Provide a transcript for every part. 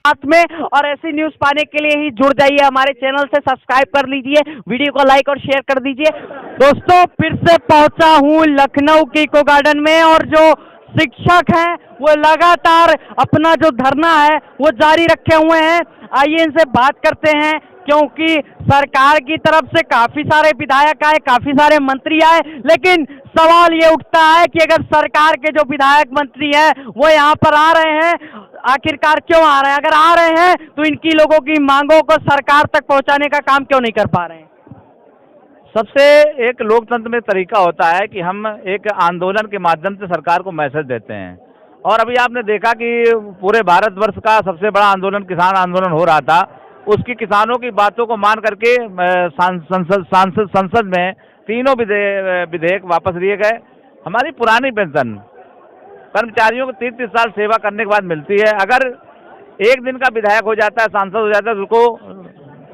साथ में, और ऐसी न्यूज पाने के लिए ही जुड़ जाइए हमारे चैनल से, सब्सक्राइब कर लीजिए, वीडियो को लाइक और शेयर कर दीजिए। दोस्तों, फिर से पहुंचा हूं लखनऊ के इको गार्डन में, और जो शिक्षक हैं वो लगातार अपना जो धरना है वो जारी रखे हुए हैं। आइए इनसे बात करते हैं, क्योंकि सरकार की तरफ से काफी सारे विधायक आए, काफी सारे मंत्री आए, लेकिन सवाल ये उठता है कि अगर सरकार के जो विधायक मंत्री हैं वो यहाँ पर आ रहे हैं, आखिरकार क्यों आ रहे हैं? अगर आ रहे हैं तो इनकी लोगों की मांगों को सरकार तक पहुँचाने का काम क्यों नहीं कर पा रहे हैं? सबसे एक लोकतंत्र में तरीका होता है कि हम एक आंदोलन के माध्यम से सरकार को मैसेज देते हैं, और अभी आपने देखा कि पूरे भारतवर्ष का सबसे बड़ा आंदोलन किसान आंदोलन हो रहा था। उसकी किसानों की बातों को मान करके संसद में तीनों विधेयक वापस लिए गए। हमारी पुरानी पेंशन कर्मचारियों को 30-30 साल सेवा करने के बाद मिलती है। अगर एक दिन का विधायक हो जाता है, सांसद हो जाता है, तो उसको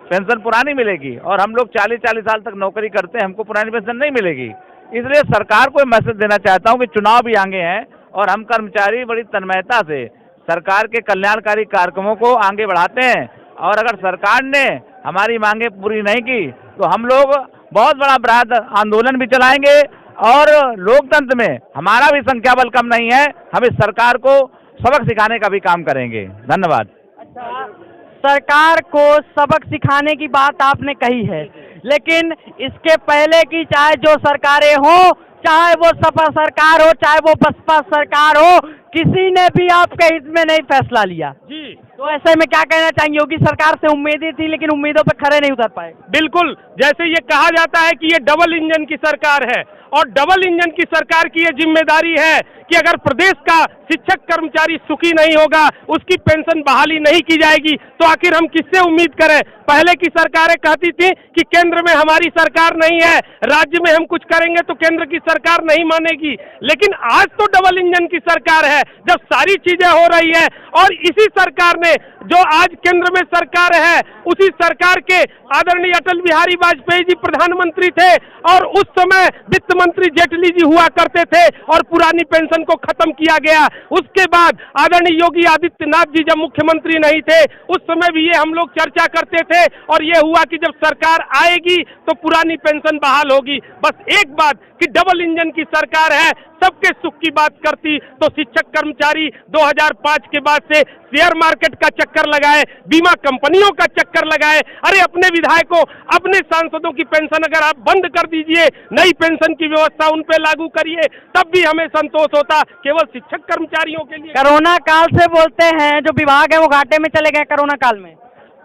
पेंशन पुरानी मिलेगी, और हम लोग 40-40 साल तक नौकरी करते हैं, हमको पुरानी पेंशन नहीं मिलेगी। इसलिए सरकार को मैसेज देना चाहता हूं कि चुनाव भी आगे हैं, और हम कर्मचारी बड़ी तन्मयता से सरकार के कल्याणकारी कार्यक्रमों को आगे बढ़ाते हैं, और अगर सरकार ने हमारी मांगे पूरी नहीं की तो हम लोग बहुत बड़ा बृहद आंदोलन भी चलाएंगे। और लोकतंत्र में हमारा भी संख्या बल कम नहीं है, हम इस सरकार को सबक सिखाने का भी काम करेंगे। धन्यवाद। अच्छा, सरकार को सबक सिखाने की बात आपने कही है, लेकिन इसके पहले की चाहे जो सरकारें हो, चाहे वो सपा सरकार हो, चाहे वो बसपा सरकार हो, किसी ने भी आपके हित में नहीं फैसला लिया जी। तो ऐसे में क्या कहना चाहेंगे? योगी सरकार से उम्मीदें थी, लेकिन उम्मीदों पर खरे नहीं उतर पाए। बिल्कुल, जैसे ये कहा जाता है कि ये डबल इंजन की सरकार है, और डबल इंजन की सरकार की ये जिम्मेदारी है कि अगर प्रदेश का शिक्षक कर्मचारी सुखी नहीं होगा, उसकी पेंशन बहाली नहीं की जाएगी, तो आखिर हम किससे उम्मीद करें? पहले की सरकारें कहती थी कि केंद्र में हमारी सरकार नहीं है, राज्य में हम कुछ करेंगे तो केंद्र की सरकार नहीं मानेगी। लेकिन आज तो डबल इंजन की सरकार है, जब सारी चीजें हो रही है, और इसी सरकार ने जो आज केंद्र में सरकार है, उसी सरकार के आदरणीय अटल बिहारी वाजपेयी जी प्रधानमंत्री थे, और उस समय वित्त मंत्री जेटली जी हुआ करते थे, और पुरानी पेंशन को खत्म किया गया। उसके बाद आदरणीय योगी आदित्यनाथ जी जब मुख्यमंत्री नहीं थे, उस समय भी ये हम लोग चर्चा करते थे, और ये हुआ कि जब सरकार आएगी तो पुरानी पेंशन बहाल होगी। बस एक बात कि डबल इंजन की सरकार है, सबके सुख की बात करती तो शिक्षक कर्मचारी 2005 के बाद से शेयर मार्केट का चक्कर लगाए, बीमा कंपनियों का चक्कर लगाए। अरे अपने विधायकों, अपने सांसदों की पेंशन अगर आप बंद कर दीजिए, नई पेंशन की व्यवस्था उन पे लागू करिए, तब भी हमें संतोष होता। केवल शिक्षक कर्मचारियों के लिए कोरोना काल से बोलते हैं, जो विभाग है वो घाटे में चले गए कोरोना काल में।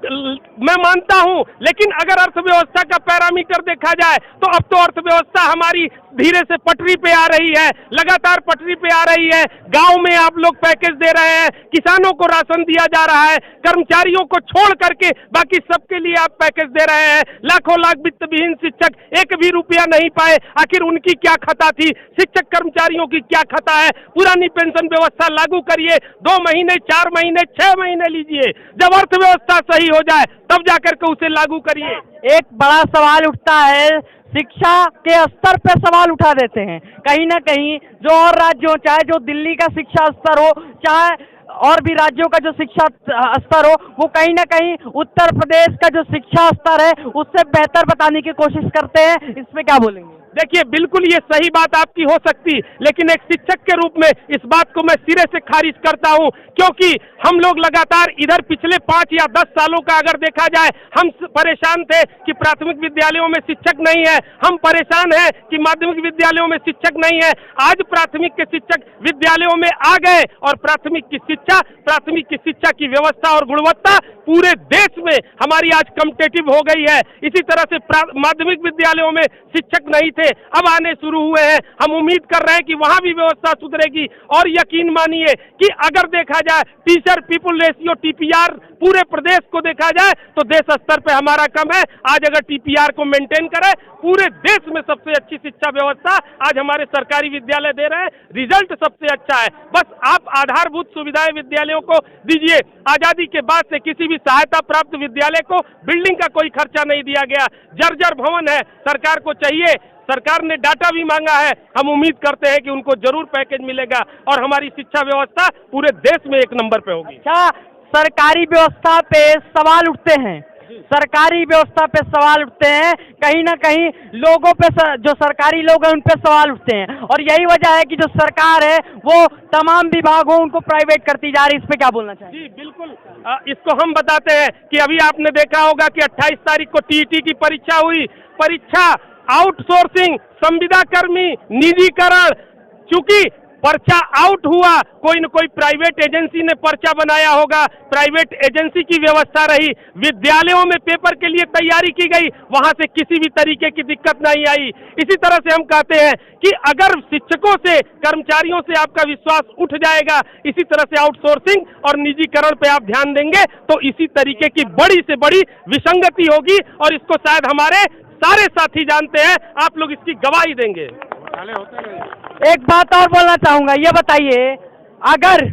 मैं मानता हूं, लेकिन अगर अर्थव्यवस्था का पैरामीटर देखा जाए तो अब तो अर्थव्यवस्था हमारी धीरे से पटरी पे आ रही है, लगातार पटरी पे आ रही है। गांव में आप लोग पैकेज दे रहे हैं, किसानों को राशन दिया जा रहा है, कर्मचारियों को छोड़ करके बाकी सबके लिए आप पैकेज दे रहे हैं। लाखों लाख वित्त विहीन शिक्षक एक भी रुपया नहीं पाए, आखिर उनकी क्या खता थी? शिक्षक कर्मचारियों की क्या खता है? पुरानी पेंशन व्यवस्था लागू करिए, 2 महीने, 4 महीने, 6 महीने लीजिए, जब अर्थव्यवस्था सही हो जाए तब जाकर के उसे लागू करिए। एक बड़ा सवाल उठता है, शिक्षा के स्तर पे सवाल उठा देते हैं। कहीं ना कहीं जो और राज्यों, चाहे जो दिल्ली का शिक्षा स्तर हो, चाहे और भी राज्यों का जो शिक्षा स्तर हो, वो कहीं ना कहीं उत्तर प्रदेश का जो शिक्षा स्तर है उससे बेहतर बताने की कोशिश करते हैं। इसमें क्या बोलेंगे? देखिए, बिल्कुल ये सही बात आपकी हो सकती, लेकिन एक शिक्षक के रूप में इस बात को मैं सिरे से खारिज करता हूं, क्योंकि हम लोग लगातार इधर पिछले 5 या 10 सालों का अगर देखा जाए, हम परेशान थे कि प्राथमिक विद्यालयों में शिक्षक नहीं है, हम परेशान हैं कि माध्यमिक विद्यालयों में शिक्षक नहीं है। आज प्राथमिक के शिक्षक विद्यालयों में आ गए, और प्राथमिक की शिक्षा की व्यवस्था और गुणवत्ता पूरे देश में हमारी आज कॉम्पिटिटिव हो गई है। इसी तरह से माध्यमिक विद्यालयों में शिक्षक नहीं थे, अब आने शुरू हुए हैं। हम उम्मीद कर रहे हैं कि वहां भी व्यवस्था सुधरेगी, और यकीन मानिए कि अगर देखा जाए टीचर पीपुल रेशियो टीपीआर पूरे प्रदेश को देखा जाए तो देश स्तर पे हमारा कम है। आज अगर टीपीआर को मेंटेन करें, पूरे देश में सबसे अच्छी शिक्षा व्यवस्था आज हमारे सरकारी विद्यालय दे रहे हैं, रिजल्ट सबसे अच्छा है। बस आप आधारभूत सुविधाएं विद्यालयों को दीजिए। आजादी के बाद से किसी भी सहायता प्राप्त विद्यालय को बिल्डिंग का कोई खर्चा नहीं दिया गया, जर्जर भवन है। सरकार को चाहिए, सरकार ने डाटा भी मांगा है, हम उम्मीद करते हैं कि उनको जरूर पैकेज मिलेगा और हमारी शिक्षा व्यवस्था पूरे देश में 1 नंबर पे होगी। अच्छा, सरकारी व्यवस्था पे सवाल उठते हैं, सरकारी व्यवस्था पे सवाल उठते हैं, कहीं ना कहीं लोगों पे जो सरकारी लोग हैं उन पे सवाल उठते हैं, और यही वजह है कि जो सरकार है वो तमाम विभागों उनको प्राइवेट करती जा रही है। इस पे क्या बोलना चाहिए? जी बिल्कुल, इसको हम बताते हैं कि अभी आपने देखा होगा कि 28 तारीख को टीईटी की परीक्षा हुई, परीक्षा आउटसोर्सिंग, संविदा कर्मी, निजीकरण, चूंकि पर्चा आउट हुआ, कोई न कोई प्राइवेट एजेंसी ने पर्चा बनाया होगा, प्राइवेट एजेंसी की व्यवस्था रही, विद्यालयों में पेपर के लिए तैयारी की गई, वहां से किसी भी तरीके की दिक्कत नहीं आई। इसी तरह से हम कहते हैं कि अगर शिक्षकों से, कर्मचारियों से आपका विश्वास उठ जाएगा, इसी तरह से आउटसोर्सिंग और निजीकरण पे आप ध्यान देंगे तो इसी तरीके की बड़ी से बड़ी विसंगति होगी, और इसको शायद हमारे सारे साथी जानते हैं, आप लोग इसकी गवाही देंगे। एक बात और बोलना चाहूंगा, ये बताइए, अगर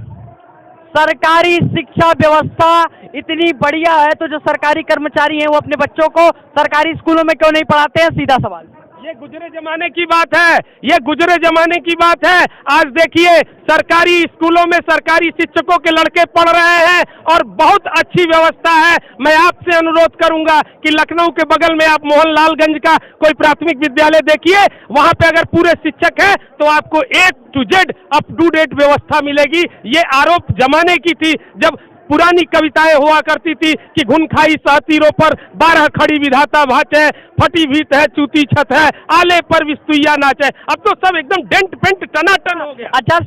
सरकारी शिक्षा व्यवस्था इतनी बढ़िया है तो जो सरकारी कर्मचारी हैं वो अपने बच्चों को सरकारी स्कूलों में क्यों नहीं पढ़ाते हैं? सीधा सवाल। ये गुजरे जमाने की बात है, ये गुजरे जमाने की बात है। आज देखिए सरकारी स्कूलों में सरकारी शिक्षकों के लड़के पढ़ रहे हैं और बहुत अच्छी व्यवस्था है। मैं आपसे अनुरोध करूंगा कि लखनऊ के बगल में आप मोहनलालगंज का कोई प्राथमिक विद्यालय देखिए, वहां पे अगर पूरे शिक्षक हैं तो आपको A to Z up to date व्यवस्था मिलेगी। ये आरोप जमाने की थी जब पुरानी कविताएं हुआ करती थी कि घुन खाई सहतीरों पर 12 खड़ी विधाता भाचे, फटी भीत है चूती छत है, आले पर विस्तुइया नाचे। अब तो सब एकदम डेंट पेंट टनाटन हो गया। अच्छा,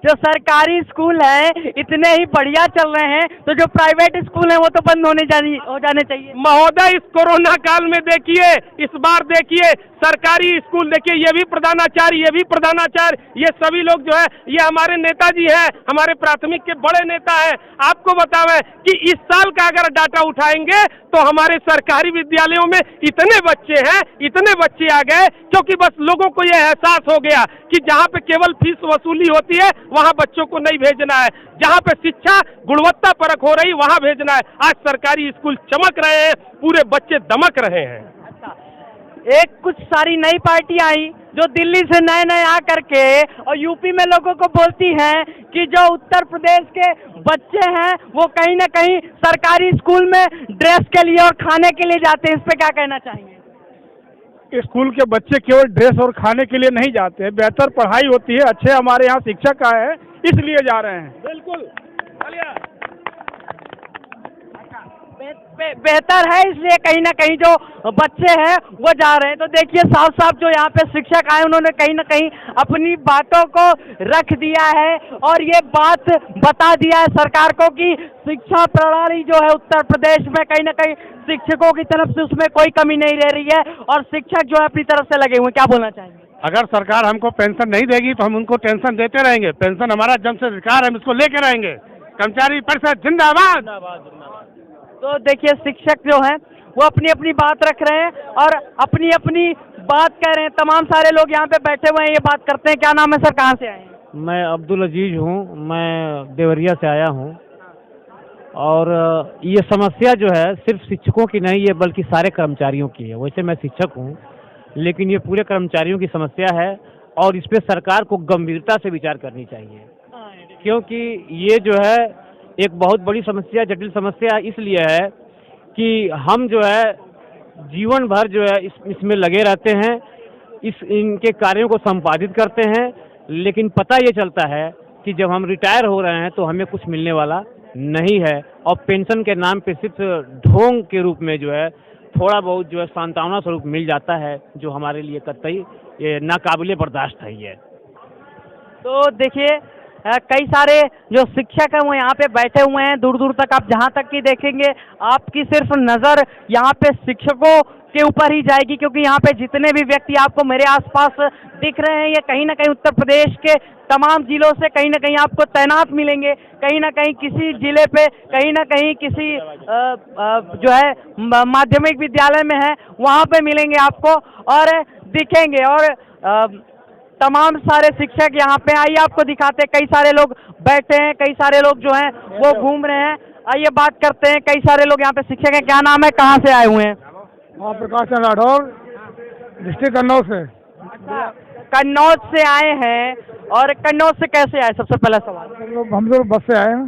जो सरकारी स्कूल है इतने ही बढ़िया चल रहे हैं तो जो प्राइवेट स्कूल है वो तो बंद हो जाने चाहिए। महोदय, इस कोरोना काल में देखिए, इस बार देखिए सरकारी स्कूल देखिए, ये भी प्रधानाचार्य, ये भी प्रधानाचार्य, ये सभी लोग जो है ये हमारे नेताजी हैं, हमारे प्राथमिक के बड़े नेता हैं। आपको बतावें कि इस साल का अगर डाटा उठाएंगे तो हमारे सरकारी विद्यालयों में इतने बच्चे हैं, इतने बच्चे आ गए क्योंकि बस लोगों को यह एहसास हो गया कि जहां पे केवल फीस वसूली होती है वहां बच्चों को नहीं भेजना है, जहां पे शिक्षा गुणवत्ता परक हो रही वहां भेजना है। आज सरकारी स्कूल चमक रहे हैं, पूरे बच्चे दमक रहे हैं। एक कुछ सारी नई पार्टियां आई जो दिल्ली से नए आ करके और यूपी में लोगों को बोलती हैं कि जो उत्तर प्रदेश के बच्चे हैं वो कहीं ना कहीं सरकारी स्कूल में ड्रेस के लिए और खाने के लिए जाते हैं। इस पे क्या कहना चाहेंगे? स्कूल के बच्चे केवल ड्रेस और खाने के लिए नहीं जाते हैं, बेहतर पढ़ाई होती है, अच्छे हमारे यहाँ शिक्षक आए हैं इसलिए जा रहे हैं। बिल्कुल बेहतर है, इसलिए कहीं ना कहीं जो बच्चे हैं वो जा रहे हैं। तो देखिए साफ साफ जो यहाँ पे शिक्षक आए उन्होंने कहीं ना कहीं अपनी बातों को रख दिया है और ये बात बता दिया है सरकार को कि शिक्षा प्रणाली जो है उत्तर प्रदेश में कहीं ना कहीं शिक्षकों की तरफ से उसमें कोई कमी नहीं रह रही है और शिक्षक जो है अपनी तरफ से लगे हुए। क्या बोलना चाहेंगे? अगर सरकार हमको पेंशन नहीं देगी तो हम उनको टेंशन देते रहेंगे। पेंशन हमारा जन्म से अधिकार है, हम इसको लेके रहेंगे। कर्मचारी परिषद जिंदाबाद। तो देखिए शिक्षक जो हैं वो अपनी अपनी बात रख रहे हैं और अपनी अपनी बात कह रहे हैं। तमाम सारे लोग यहाँ पे बैठे हुए हैं, ये बात करते हैं। क्या नाम है सर, कहाँ से आए हैं? मैं अब्दुल अजीज हूँ, मैं देवरिया से आया हूँ। और ये समस्या जो है सिर्फ शिक्षकों की नहीं है बल्कि सारे कर्मचारियों की है। वैसे मैं शिक्षक हूँ लेकिन ये पूरे कर्मचारियों की समस्या है और इस पर सरकार को गंभीरता से विचार करनी चाहिए, क्योंकि ये जो है एक बहुत बड़ी समस्या, जटिल समस्या इसलिए है कि हम जो है जीवन भर जो है इसमें लगे रहते हैं, इनके कार्यों को संपादित करते हैं, लेकिन पता ये चलता है कि जब हम रिटायर हो रहे हैं तो हमें कुछ मिलने वाला नहीं है और पेंशन के नाम पे सिर्फ ढोंग के रूप में जो है थोड़ा बहुत जो है सांत्वना स्वरूप मिल जाता है, जो हमारे लिए कतई ये नाकाबिले बर्दाश्त है। ये तो देखिए कई सारे जो शिक्षक हैं वो यहाँ पे बैठे हुए हैं। दूर दूर तक आप जहाँ तक की देखेंगे आपकी सिर्फ नज़र यहाँ पे शिक्षकों के ऊपर ही जाएगी, क्योंकि यहाँ पे जितने भी व्यक्ति आपको मेरे आसपास दिख रहे हैं ये कहीं ना कहीं उत्तर प्रदेश के तमाम जिलों से कहीं ना कहीं आपको तैनात मिलेंगे। कहीं ना कहीं किसी जिले पे, कहीं ना कहीं किसी जो है माध्यमिक विद्यालय में है वहाँ पे मिलेंगे आपको और दिखेंगे। और तमाम सारे शिक्षक यहाँ पे, आइए आपको दिखाते हैं। कई सारे लोग बैठे हैं, कई सारे लोग जो हैं वो घूम रहे हैं। आइए बात करते हैं। कई सारे लोग यहाँ पे शिक्षक हैं। क्या नाम है, कहाँ से आए हुए हैं? प्रकाश चंद्र राठौर, डिस्ट्रिक्ट कन्नौज से। कन्नौज से आए हैं और कन्नौज से कैसे आए? सबसे पहला सवाल। हम लोग बस से आए हैं।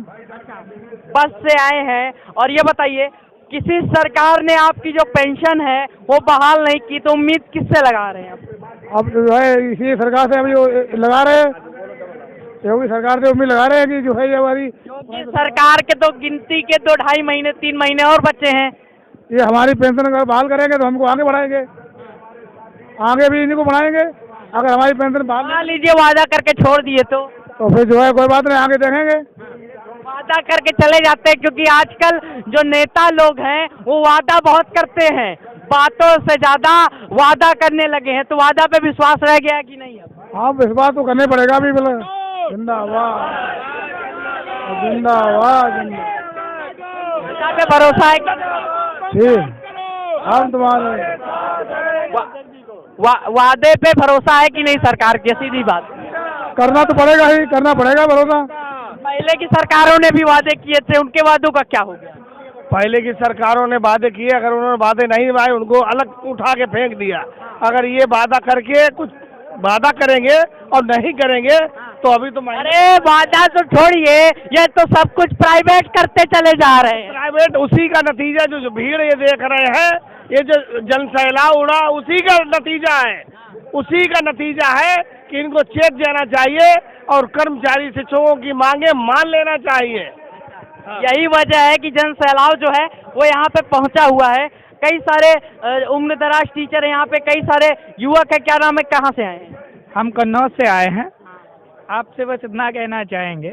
बस से आए हैं। और ये बताइए, किसी सरकार ने आपकी जो पेंशन है वो बहाल नहीं की, तो उम्मीद किससे लगा रहे हैं आप? अब जो है इसी सरकार से हम जो लगा रहे हैं, योगी सरकार से उम्मीद लगा रहे हैं कि जो है ये हमारी, क्योंकि सरकार के तो गिनती के 2-2.5 महीने 3 महीने और बचे हैं। ये हमारी पेंशन अगर बहाल करेंगे तो हमको आगे बढ़ाएंगे, आगे भी इन्हीं को बढ़ाएंगे। अगर हमारी पेंशन बहाल मान लीजिए वादा करके छोड़ दिए तो फिर जो है कोई बात नहीं, आगे देखेंगे। वादा करके चले जाते हैं, क्योंकि आजकल जो नेता लोग हैं वो वादा बहुत करते हैं, बातों से ज्यादा वादा करने लगे हैं। तो वादा पे विश्वास रह गया कि नहीं? अब हाँ, विश्वास तो करने पड़ेगा भी। बोले जिंदाबाद जिंदाबाद वादा पे भरोसा है कि ठीक, हम तुम्हारे वादे पे भरोसा है कि नहीं सरकार की? सीधी बात, करना तो पड़ेगा ही, करना पड़ेगा भरोसा। पहले की सरकारों ने भी वादे किए थे, उनके वादों का क्या हो गया? पहले की सरकारों ने वादे किए, अगर उन्होंने वादे नहीं निभाए उनको अलग उठा के फेंक दिया। अगर ये वादा करके कुछ वादा करेंगे और नहीं करेंगे तो अभी तो अरे वादा तो छोड़िए, ये तो सब कुछ प्राइवेट करते चले जा रहे हैं। प्राइवेट उसी का नतीजा, जो भीड़ ये देख रहे हैं, ये जो जनसैलाब उड़ा, उसी का नतीजा है। उसी का नतीजा है कि इनको चेक देना चाहिए और कर्मचारी शिक्षकों की मांगे मान लेना चाहिए। यही वजह है कि जन सैलाब जो है वो यहाँ पे पहुँचा हुआ है। कई सारे उम्र दराज टीचर यहाँ पे, कई सारे युवक है। क्या नाम है, कहाँ से आए हैं? हम कन्नौज से आए हैं। आपसे बस इतना कहना चाहेंगे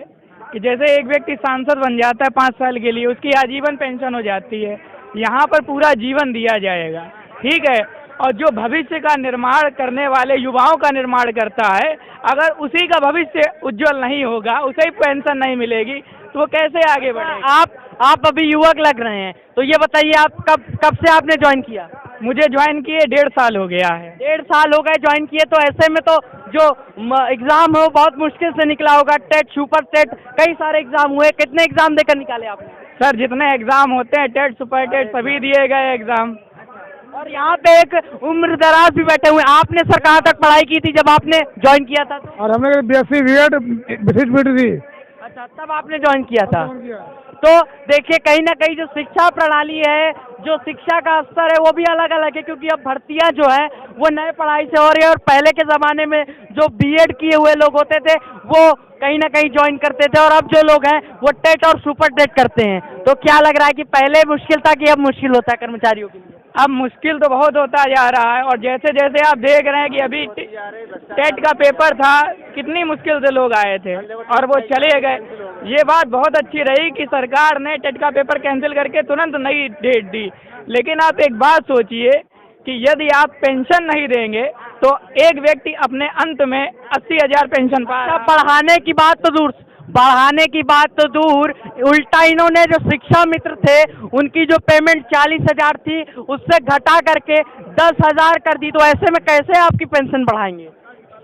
कि जैसे एक व्यक्ति सांसद बन जाता है 5 साल के लिए, उसकी आजीवन पेंशन हो जाती है। यहाँ पर पूरा जीवन दिया जाएगा, ठीक है। और जो भविष्य का निर्माण करने वाले युवाओं का निर्माण करता है, अगर उसी का भविष्य उज्जवल नहीं होगा, उसे पेंशन नहीं मिलेगी, तो वो कैसे आगे बढ़ेगा? आप अभी युवक लग रहे हैं, तो ये बताइए आप कब से आपने ज्वाइन किया? मुझे ज्वाइन किए 1.5 साल हो गया है। 1.5 साल हो गए ज्वाइन किए, तो ऐसे में तो जो एग्जाम है वो बहुत मुश्किल से निकला होगा। टेट, सुपर टेट, कई सारे एग्जाम हुए। कितने एग्जाम देकर निकाले आपने? सर, जितने एग्जाम होते हैं, टेट, सुपर टेट, सभी दिए गए एग्जाम। और यहाँ पे एक उम्र दराज भी बैठे हुए हैं। आपने सरकार तक पढ़ाई की थी जब आपने ज्वाइन किया था? और हमने BSc B.Ed विशिष्ट थी। अच्छा, तब आपने ज्वाइन किया था। तो देखिए, कहीं ना कहीं जो शिक्षा प्रणाली है, जो शिक्षा का स्तर है, वो भी अलग अलग है, क्योंकि अब भर्तियां जो है वो नए पढ़ाई से हो रही है। और पहले के ज़माने में जो B.Ed किए हुए लोग होते थे वो कहीं ना कहीं ज्वाइन करते थे, और अब जो लोग हैं वो टेट और सुपर टेट करते हैं। तो क्या लग रहा है कि पहले मुश्किल था कि अब मुश्किल होता है कर्मचारियों के लिए? अब मुश्किल तो बहुत होता जा रहा है। और जैसे जैसे आप देख रहे हैं कि अभी टेट का पेपर था, कितनी मुश्किल से लोग आए थे और वो चले गए। ये बात बहुत अच्छी रही कि सरकार ने टेट का पेपर कैंसिल करके तुरंत नई डेट दी। लेकिन आप एक बात सोचिए कि यदि आप पेंशन नहीं देंगे तो एक व्यक्ति अपने अंत में 80,000 पेंशन पाएगा। बढ़ाने की बात तो दूर, उल्टा इन्होंने जो शिक्षा मित्र थे उनकी जो पेमेंट 40,000 थी उससे घटा करके 10,000 कर दी। तो ऐसे में कैसे आपकी पेंशन बढ़ाएंगे?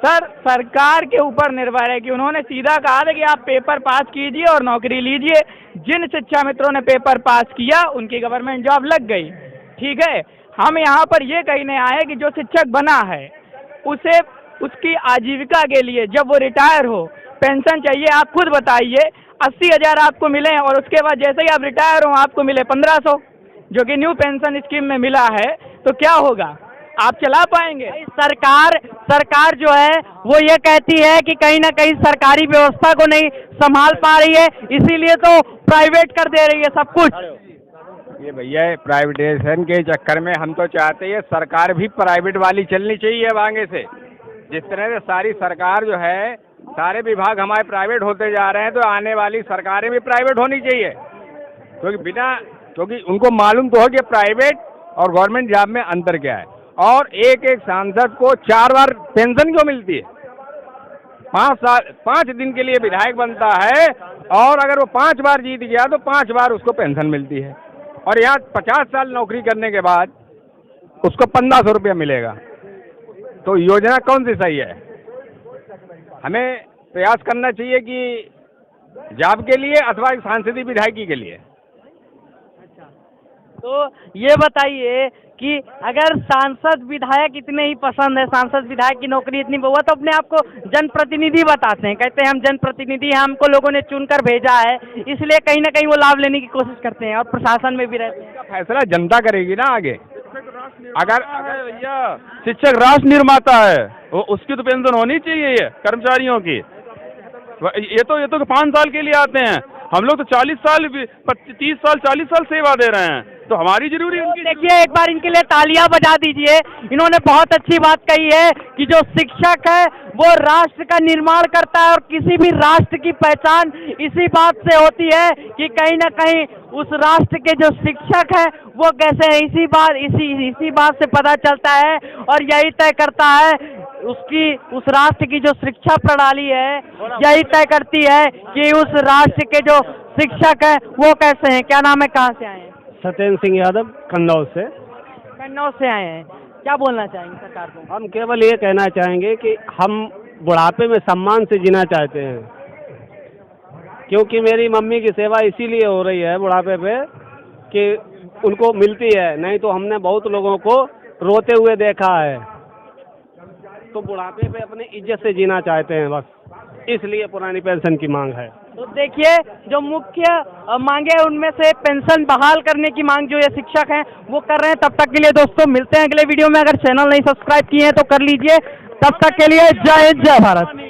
सर, सरकार के ऊपर निर्भर है कि उन्होंने सीधा कहा था कि आप पेपर पास कीजिए और नौकरी लीजिए। जिन शिक्षा मित्रों ने पेपर पास किया उनकी गवर्नमेंट जॉब लग गई, ठीक है। हम यहाँ पर ये कहने आए कि जो शिक्षक बना है उसे उसकी आजीविका के लिए जब वो रिटायर हो, पेंशन चाहिए। आप खुद बताइए, 80,000 आपको मिले और उसके बाद जैसे ही आप रिटायर हो आपको मिले 1,500, जो कि न्यू पेंशन स्कीम में मिला है, तो क्या होगा? आप चला पाएंगे? सरकार जो है वो ये कहती है कि कहीं ना कहीं सरकारी व्यवस्था को नहीं संभाल पा रही है, इसीलिए तो प्राइवेट कर दे रही है सब कुछ। ये भैया, प्राइवेटाइजेशन के चक्कर में हम तो चाहते हैं सरकार भी प्राइवेट वाली चलनी चाहिए अब आगे से। जिस तरह से सारी सरकार जो है, सारे विभाग हमारे प्राइवेट होते जा रहे हैं, तो आने वाली सरकारें भी प्राइवेट होनी चाहिए। क्योंकि उनको मालूम तो हो कि प्राइवेट और गवर्नमेंट जॉब में अंतर क्या है। और एक सांसद को 4 बार पेंशन क्यों मिलती है? 5 दिन के लिए विधायक बनता है, और अगर वो 5 बार जीत गया तो 5 बार उसको पेंशन मिलती है। और यहाँ 50 साल नौकरी करने के बाद उसको 1,500 रुपया मिलेगा। तो योजना कौन सी सही है? हमें प्रयास करना चाहिए कि जॉब के लिए अथवा सांसदीय विधायकी के लिए। तो ये बताइए कि अगर सांसद विधायक इतने ही पसंद है, सांसद विधायक की नौकरी इतनी बहुआ, तो अपने आप को जनप्रतिनिधि बताते हैं, कहते हैं हम जनप्रतिनिधि हैं, हमको लोगों ने चुनकर भेजा है, इसलिए कहीं ना कहीं वो लाभ लेने की कोशिश करते हैं और प्रशासन में भी रहते हैं। फैसला जनता करेगी ना आगे। अगर भैया शिक्षक राष्ट्र निर्माता है, वो उसकी तो पेंशन होनी चाहिए ये कर्मचारियों की। ये तो 5 साल के लिए आते हैं, हम लोग तो 40 साल 30 साल 40 साल सेवा दे रहे हैं, तो हमारी जरूरी उनकी। देखिए एक बार इनके लिए तालियां बजा दीजिए, इन्होंने बहुत अच्छी बात कही है कि जो शिक्षक है वो राष्ट्र का निर्माण करता है और किसी भी राष्ट्र की पहचान इसी बात से होती है कि कहीं ना कहीं उस राष्ट्र के जो शिक्षक है वो कैसे हैं, इसी बात से पता चलता है और यही तय करता है उस राष्ट्र की जो शिक्षा प्रणाली है, यही तय करती है कि उस राष्ट्र के जो शिक्षक है वो कैसे हैं। क्या नाम है, कहाँ से आए हैं? सत्येंद्र सिंह यादव, कन्नौज से। कन्नौज से आए हैं, क्या बोलना चाहेंगे सरकार को? हम केवल ये कहना चाहेंगे कि हम बुढ़ापे में सम्मान से जीना चाहते हैं, क्योंकि मेरी मम्मी की सेवा इसीलिए हो रही है बुढ़ापे पे कि उनको मिलती है, नहीं तो हमने बहुत लोगों को रोते हुए देखा है। तो बुढ़ापे पे अपनी इज्जत से जीना चाहते हैं, बस इसलिए पुरानी पेंशन की मांग है। तो देखिए जो मुख्य मांगे हैं उनमें से पेंशन बहाल करने की मांग जो ये शिक्षक हैं वो कर रहे हैं। तब तक के लिए दोस्तों मिलते हैं अगले वीडियो में। अगर चैनल नहीं सब्सक्राइब किए हैं तो कर लीजिए। तब तक के लिए जय हिंद, जय भारत।